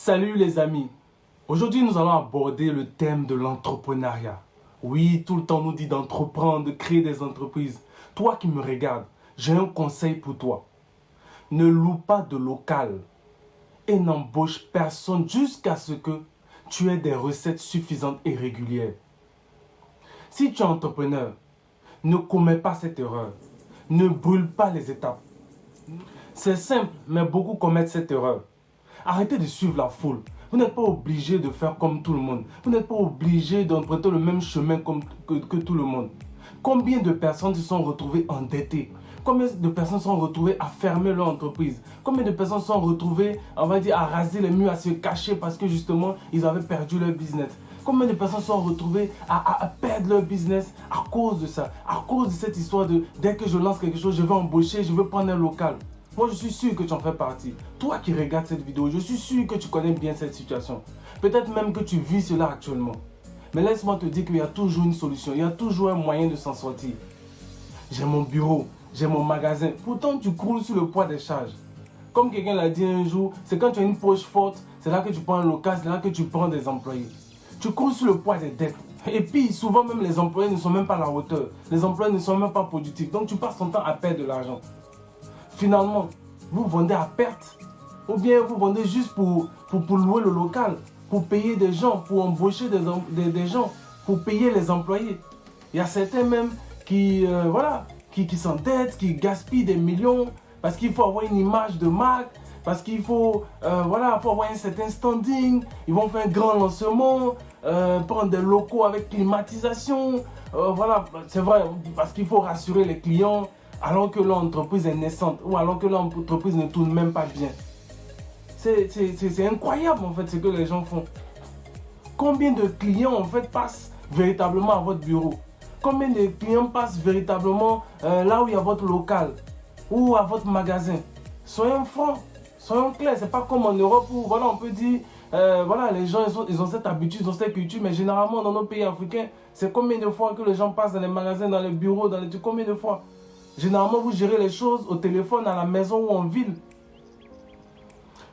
Salut les amis, aujourd'hui nous allons aborder le thème de l'entrepreneuriat. Oui, tout le temps on nous dit d'entreprendre, de créer des entreprises. Toi qui me regardes, j'ai un conseil pour toi. Ne loue pas de local et n'embauche personne jusqu'à ce que tu aies des recettes suffisantes et régulières. Si tu es entrepreneur, ne commets pas cette erreur. Ne brûle pas les étapes. C'est simple, mais beaucoup commettent cette erreur. Arrêtez de suivre la foule. Vous n'êtes pas obligé de faire comme tout le monde. Vous n'êtes pas obligé d'emprunter le même chemin que tout le monde. Combien de personnes se sont retrouvées endettées? Combien de personnes sont retrouvées à fermer leur entreprise? Combien de personnes sont retrouvées, on va dire, à raser les murs, à se cacher parce que justement, ils avaient perdu leur business? Combien de personnes sont retrouvées à perdre leur business à cause de ça? À cause de cette histoire de dès que je lance quelque chose, je vais embaucher, je vais prendre un local. Moi, je suis sûr que tu en fais partie. Toi qui regardes cette vidéo, je suis sûr que tu connais bien cette situation. Peut-être même que tu vis cela actuellement. Mais laisse-moi te dire qu'il y a toujours une solution. Il y a toujours un moyen de s'en sortir. J'ai mon bureau, j'ai mon magasin. Pourtant, tu croules sous le poids des charges. Comme quelqu'un l'a dit un jour, c'est quand tu as une poche forte, c'est là que tu prends un local, c'est là que tu prends des employés. Tu croules sous le poids des dettes. Et puis, souvent même, les employés ne sont même pas à la hauteur. Les employés ne sont même pas productifs. Donc, tu passes ton temps à perdre de l'argent. Finalement, vous vendez à perte ou bien vous vendez juste pour louer le local, pour payer des gens, pour embaucher des gens, pour payer les employés. Il y a certains même qui s'endettent, qui gaspillent des millions parce qu'il faut avoir une image de marque, parce qu'il faut, faut avoir un certain standing. Ils vont faire un grand lancement, prendre des locaux avec climatisation. C'est vrai, parce qu'il faut rassurer les clients. Alors que l'entreprise est naissante ou alors que l'entreprise ne tourne même pas bien. C'est incroyable en fait ce que les gens font. Combien de clients en fait passent véritablement à votre bureau? Combien de clients passent véritablement là où il y a votre local ou à votre magasin? Soyons francs, soyons clairs. C'est pas comme en Europe où on peut dire les gens ils ont cette habitude, ils ont cette culture, mais généralement dans nos pays africains, c'est combien de fois que les gens passent dans les magasins, dans les bureaux, combien de fois? Généralement, vous gérez les choses au téléphone, à la maison ou en ville.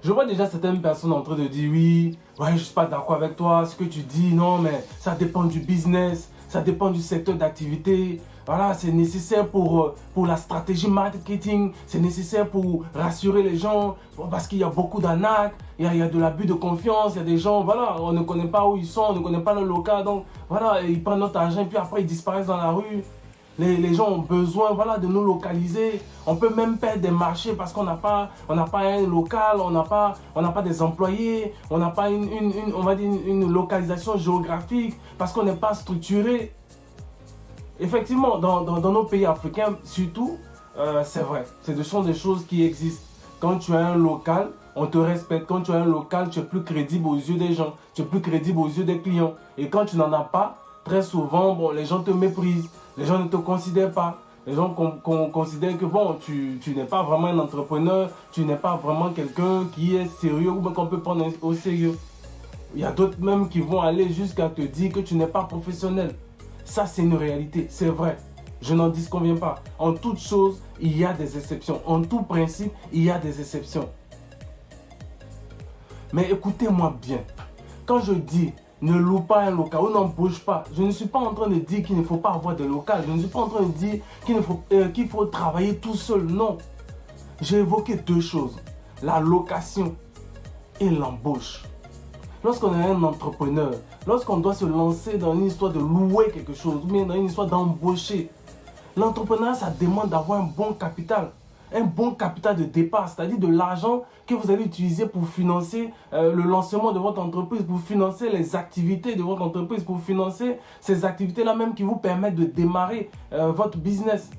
Je vois déjà certaines personnes en train de dire oui, je ne suis pas d'accord avec toi, ce que tu dis, non, mais ça dépend du business, ça dépend du secteur d'activité. Voilà, c'est nécessaire pour la stratégie marketing, c'est nécessaire pour rassurer les gens, parce qu'il y a beaucoup d'arnaques, il y a de l'abus de confiance, il y a des gens, on ne connaît pas où ils sont, on ne connaît pas le local, donc ils prennent notre argent et puis après ils disparaissent dans la rue. Les gens ont besoin de nous localiser. On peut même perdre des marchés parce qu'on n'a pas un local, on n'a pas des employés, on n'a pas une localisation géographique parce qu'on n'est pas structuré. Effectivement, dans nos pays africains, surtout, c'est vrai, ce sont des choses qui existent. Quand tu as un local, on te respecte. Quand tu as un local, tu es plus crédible aux yeux des gens, tu es plus crédible aux yeux des clients. Et quand tu n'en as pas, très souvent, les gens te méprisent. Les gens ne te considèrent pas. Les gens considèrent que tu n'es pas vraiment un entrepreneur, tu n'es pas vraiment quelqu'un qui est sérieux ou qu'on peut prendre au sérieux. Il y a d'autres même qui vont aller jusqu'à te dire que tu n'es pas professionnel. Ça, c'est une réalité, c'est vrai. Je n'en disconviens pas. En toute chose, il y a des exceptions. En tout principe, il y a des exceptions. Mais écoutez-moi bien. Quand je dis ne loue pas un local ou n'embauche pas, je ne suis pas en train de dire qu'il ne faut pas avoir de local. Je ne suis pas en train de dire qu'il faut travailler tout seul. Non. J'ai évoqué deux choses. La location et l'embauche. Lorsqu'on est un entrepreneur, lorsqu'on doit se lancer dans une histoire de louer quelque chose ou bien dans une histoire d'embaucher, l'entrepreneuriat, ça demande d'avoir un bon capital. Un bon capital de départ, c'est-à-dire de l'argent que vous allez utiliser pour financer le lancement de votre entreprise, pour financer les activités de votre entreprise, pour financer ces activités-là même qui vous permettent de démarrer votre business.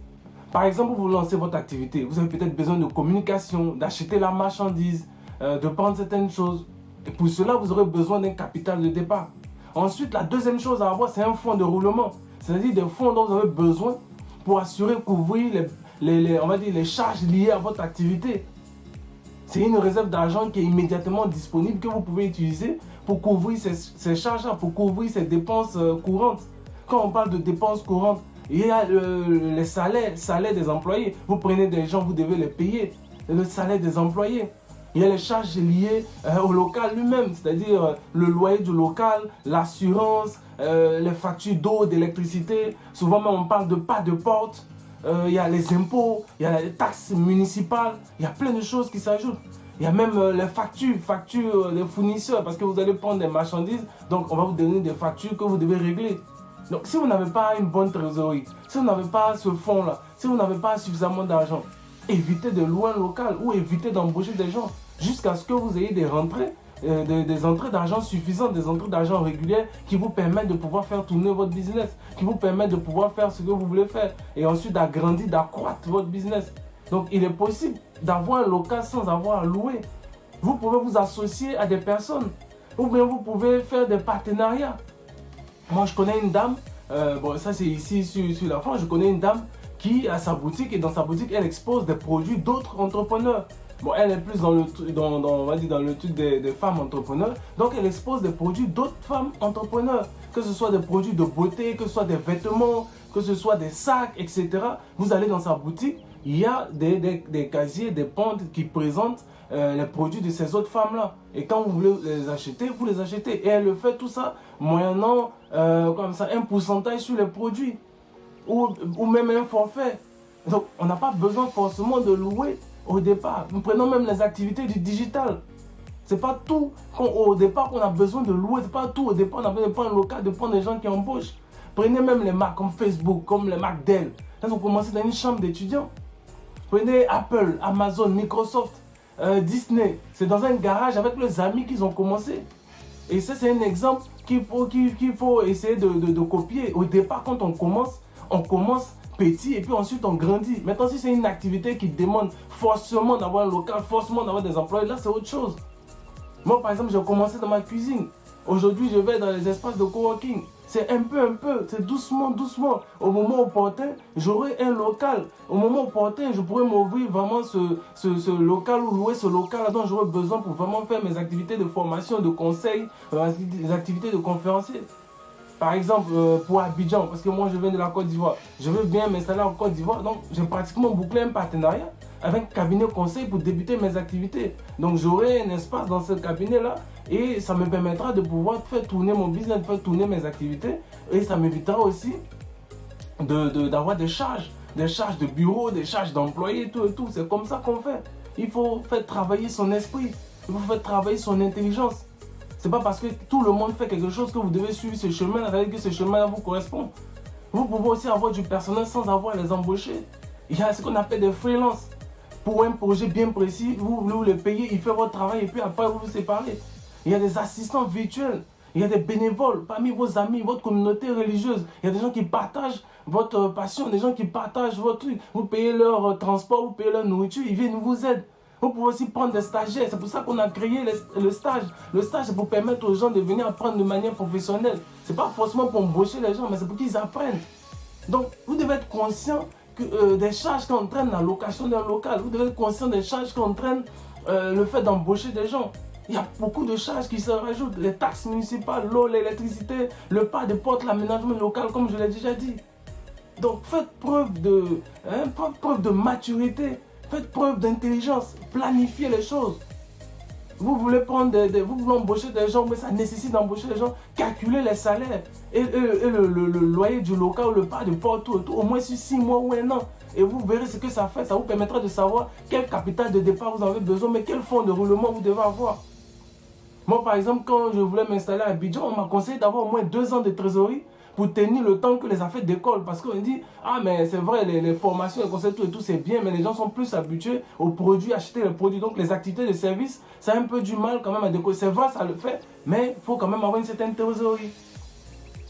Par exemple, vous lancez votre activité, vous avez peut-être besoin de communication, d'acheter la marchandise, de prendre certaines choses. Et pour cela, vous aurez besoin d'un capital de départ. Ensuite, la deuxième chose à avoir, c'est un fonds de roulement. C'est-à-dire des fonds dont vous avez besoin pour assurer, couvrir les charges liées à votre activité. C'est une réserve d'argent qui est immédiatement disponible que vous pouvez utiliser pour couvrir ces charges-là, pour couvrir ces dépenses courantes. Quand on parle de dépenses courantes, il y a les salaires des employés. Vous prenez des gens, vous devez les payer. Le salaire des employés. Il y a les charges liées au local lui-même, c'est-à-dire le loyer du local, l'assurance, les factures d'eau, d'électricité. Souvent même on parle de pas de porte. Il y a les impôts, il y a les taxes municipales, il y a plein de choses qui s'ajoutent. Il y a même les factures des fournisseurs, parce que vous allez prendre des marchandises, donc on va vous donner des factures que vous devez régler. Donc si vous n'avez pas une bonne trésorerie, si vous n'avez pas ce fonds-là, si vous n'avez pas suffisamment d'argent, évitez de louer un local ou évitez d'embaucher des gens jusqu'à ce que vous ayez des rentrées, des entrées d'argent suffisantes, des entrées d'argent régulières qui vous permettent de pouvoir faire tourner votre business, qui vous permettent de pouvoir faire ce que vous voulez faire et ensuite d'agrandir, d'accroître votre business. Donc il est possible d'avoir un local sans avoir à louer. Vous pouvez vous associer à des personnes ou bien vous pouvez faire des partenariats. Moi je connais une dame, bon ça c'est ici sur la France, je connais une dame qui a sa boutique et dans sa boutique elle expose des produits d'autres entrepreneurs. Bon, elle est plus dans on va dire dans le truc des femmes entrepreneurs. Donc, elle expose des produits d'autres femmes entrepreneurs. Que ce soit des produits de beauté, que ce soit des vêtements, que ce soit des sacs, etc. Vous allez dans sa boutique, il y a des casiers, des pentes qui présentent les produits de ces autres femmes-là. Et quand vous voulez les acheter, vous les achetez. Et elle le fait tout ça moyennant comme ça, un pourcentage sur les produits. Ou même un forfait. Donc, on n'a pas besoin forcément de louer au départ. Nous prenons même les activités du digital. C'est pas tout au départ qu'on a besoin de louer. C'est pas tout au départ on a besoin de prendre un local, de prendre des gens qui embauchent. Prenez même les marques comme Facebook, comme les marques Dell. Là, vous commencez dans une chambre d'étudiants. Prenez Apple, Amazon, Microsoft, Disney. C'est dans un garage avec leurs amis qu'ils ont commencé. Et ça, c'est un exemple qu'il faut essayer de copier. Au départ, quand on commence petit et puis ensuite on grandit. Maintenant, si c'est une activité qui demande forcément d'avoir un local, forcément d'avoir des employés, là c'est autre chose. Moi par exemple, j'ai commencé dans ma cuisine. Aujourd'hui, je vais dans les espaces de coworking. C'est un peu, c'est doucement. Au moment opportun, j'aurai un local. Au moment opportun, je pourrai m'ouvrir vraiment ce local ou louer ce local dont j'aurai besoin pour vraiment faire mes activités de formation, de conseil, mes activités de conférencier. Par exemple, pour Abidjan, parce que moi je viens de la Côte d'Ivoire, je veux bien m'installer en Côte d'Ivoire, donc j'ai pratiquement bouclé un partenariat avec un cabinet conseil pour débuter mes activités. Donc j'aurai un espace dans ce cabinet-là et ça me permettra de pouvoir faire tourner mon business, faire tourner mes activités et ça m'évitera aussi d'avoir des charges de bureau, des charges d'employés, tout et tout. C'est comme ça qu'on fait. Il faut faire travailler son esprit, il faut faire travailler son intelligence. C'est pas parce que tout le monde fait quelque chose que vous devez suivre ce chemin, c'est-à-dire que ce chemin-là vous correspond. Vous pouvez aussi avoir du personnel sans avoir à les embaucher. Il y a ce qu'on appelle des freelances. Pour un projet bien précis, vous le payez, il fait votre travail et puis après vous vous séparez. Il y a des assistants virtuels, il y a des bénévoles parmi vos amis, votre communauté religieuse. Il y a des gens qui partagent votre passion, des gens qui partagent votre truc. Vous payez leur transport, vous payez leur nourriture, ils viennent vous aider. Vous pouvez aussi prendre des stagiaires. C'est pour ça qu'on a créé le stage. Le stage, c'est pour permettre aux gens de venir apprendre de manière professionnelle. Ce n'est pas forcément pour embaucher les gens, mais c'est pour qu'ils apprennent. Donc, vous devez être conscient des charges qu'entraîne la location d'un local. Vous devez être conscient des charges qu'entraîne le fait d'embaucher des gens. Il y a beaucoup de charges qui se rajoutent. Les taxes municipales, l'eau, l'électricité, le pas de porte, l'aménagement local, comme je l'ai déjà dit. Donc, faites preuve de maturité. Faites preuve d'intelligence, planifiez les choses. Vous voulez vous voulez embaucher des gens, mais ça nécessite d'embaucher des gens. Calculez les salaires et le loyer du local ou le pas de porte, tout, au moins sur 6 mois ou 1 an. Et vous verrez ce que ça fait. Ça vous permettra de savoir quel capital de départ vous avez besoin, mais quel fonds de roulement vous devez avoir. Moi, par exemple, quand je voulais m'installer à Abidjan, on m'a conseillé d'avoir au moins 2 ans de trésorerie pour tenir le temps que les affaires décollent. Parce qu'on dit, ah mais c'est vrai, les formations, les conseils, tout et tout, c'est bien, mais les gens sont plus habitués aux produits, acheter les produits. Donc les activités de service, ça a un peu du mal quand même à décoller. C'est vrai, ça le fait, mais il faut quand même avoir une certaine trésorerie.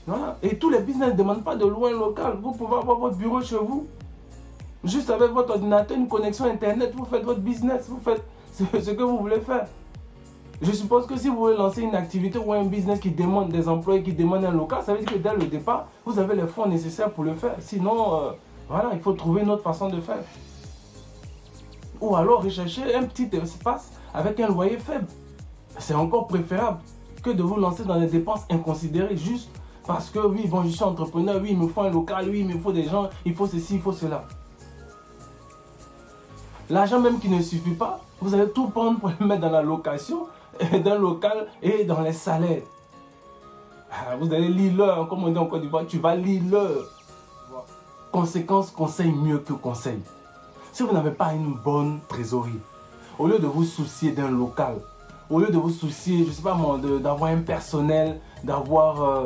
Voilà. Et tous les business ne demandent pas de louer un local. Vous pouvez avoir votre bureau chez vous. Juste avec votre ordinateur, une connexion internet, vous faites votre business, vous faites ce que vous voulez faire. Je suppose que si vous voulez lancer une activité ou un business qui demande des employés, qui demande un local, ça veut dire que dès le départ, vous avez les fonds nécessaires pour le faire. Sinon, voilà, il faut trouver une autre façon de faire. Ou alors rechercher un petit espace avec un loyer faible. C'est encore préférable que de vous lancer dans des dépenses inconsidérées juste parce que oui, bon, je suis entrepreneur, oui, il me faut un local, oui, il me faut des gens, il faut ceci, il faut cela. L'argent même qui ne suffit pas, vous allez tout prendre pour le mettre dans la location d'un local et dans les salaires. Vous allez lire l'heure, comme on dit en Côte d'Ivoire, tu vas lire l'heure. Conséquence, conseil mieux que conseil. Si vous n'avez pas une bonne trésorerie, au lieu de vous soucier d'un local, au lieu de vous soucier, je ne sais pas moi, d'avoir un personnel, d'avoir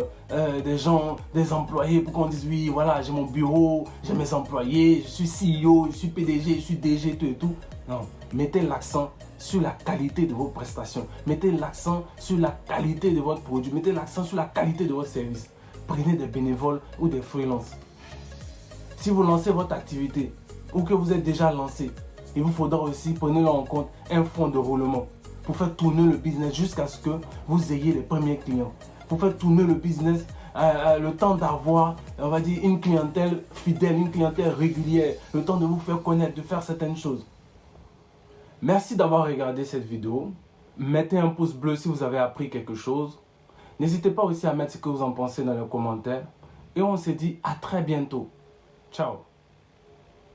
des gens, des employés pour qu'on dise oui, voilà, j'ai mon bureau, j'ai mes employés, je suis CEO, je suis PDG, je suis DG, tout et tout. Non, mettez l'accent sur la qualité de vos prestations. Mettez l'accent sur la qualité de votre produit. Mettez l'accent sur la qualité de votre service. Prenez des bénévoles ou des freelances. Si vous lancez votre activité ou que vous êtes déjà lancé, il vous faudra aussi, prenez en compte, un fonds de roulement pour faire tourner le business jusqu'à ce que vous ayez les premiers clients. Pour faire tourner le business, le temps d'avoir, on va dire, une clientèle fidèle, une clientèle régulière, le temps de vous faire connaître, de faire certaines choses. Merci d'avoir regardé cette vidéo. Mettez un pouce bleu si vous avez appris quelque chose. N'hésitez pas aussi à mettre ce que vous en pensez dans les commentaires. Et on se dit à très bientôt. Ciao.